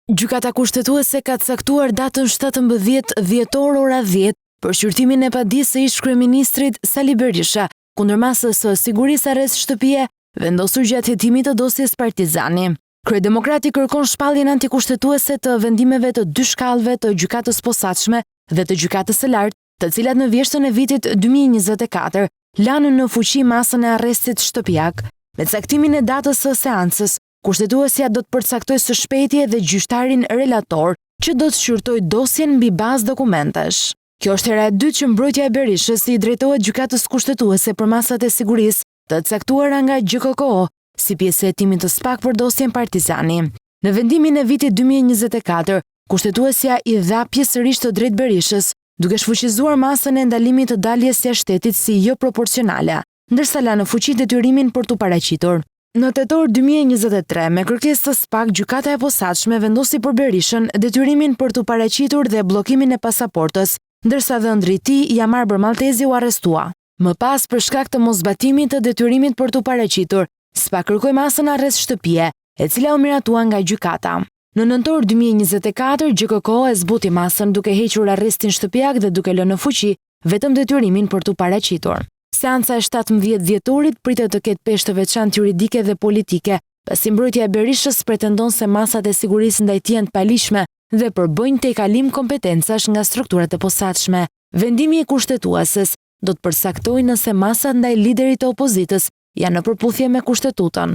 Gjykata kushtetuese ka caktuar datën 17 dhjetor ora 10 për shqyrtimin e padisë së ish-kryeministrit Sali Berisha kundër masës së sigurisë arrest shtëpie vendosur gjatë hetimit të dosjes Partizani. Kryedemokrati kërkon shpalljen antikushtetuese të vendimeve të dy shkallëve të gjykatës posaçme dhe të gjykatës së lartë, të cilat në vjeshtën e vitit 2024 lanë në fuqi masën e arrestit shtëpiak. Me caktimin e datës së seancës, kushtetuesja do të përcaktoj së shpejti edhe gjyqtarin relator që do të shqyrtoj dosjen mbi bazë dokumentesh. Kjo është hera e dytë që mbrojtja e Berishës i drejtohet gjykatës kushtetuese për masat e sigurisë të caktuara nga GKKO si pjesë e hetimit të SPAK për dosjen Partizani. Në vendimin e vitit 2024, kushtetuesja i dha pjesërisht të drejtë Berishës, duke shfuqizuar masën e ndalimit të daljes së shtetit si jo proporcionale, ndërsa la në fuqi detyrimin për t'u paraqitur. Në tetor 2023, me kërkesë të SPAK, gjykata e posaçme vendosi për Berishën detyrimin për t'u paraqitur dhe bllokimin e pasaportës, ndërsa dhëndri i tij Jamar Maltezi u arrestua. Më pas, për shkak të mosbatimit të detyrimit për t'u paraqitur, SPAK kërkoi masën arrest shtëpie, e cila u miratua nga gjykata. Në nëntor 2024, GKKO e zbuti masën duke hequr arrestin shtëpiak dhe duke lënë në fuqi vetëm detyrimin për t'u paraqitur. Seanca e 17 dhjetorit pritet të ketë peshë të veçantë juridike dhe politike, pasi mbrojtja e Berishës pretendon se masat e sigurisë ndaj tij janë të palishme dhe përbëjnë tejkalim kompetencash nga strukturat e posaçme. Vendimi i kushtetueses do të përcaktojë nëse masat ndaj liderit të opozitës janë në përputhje me kushtetutën.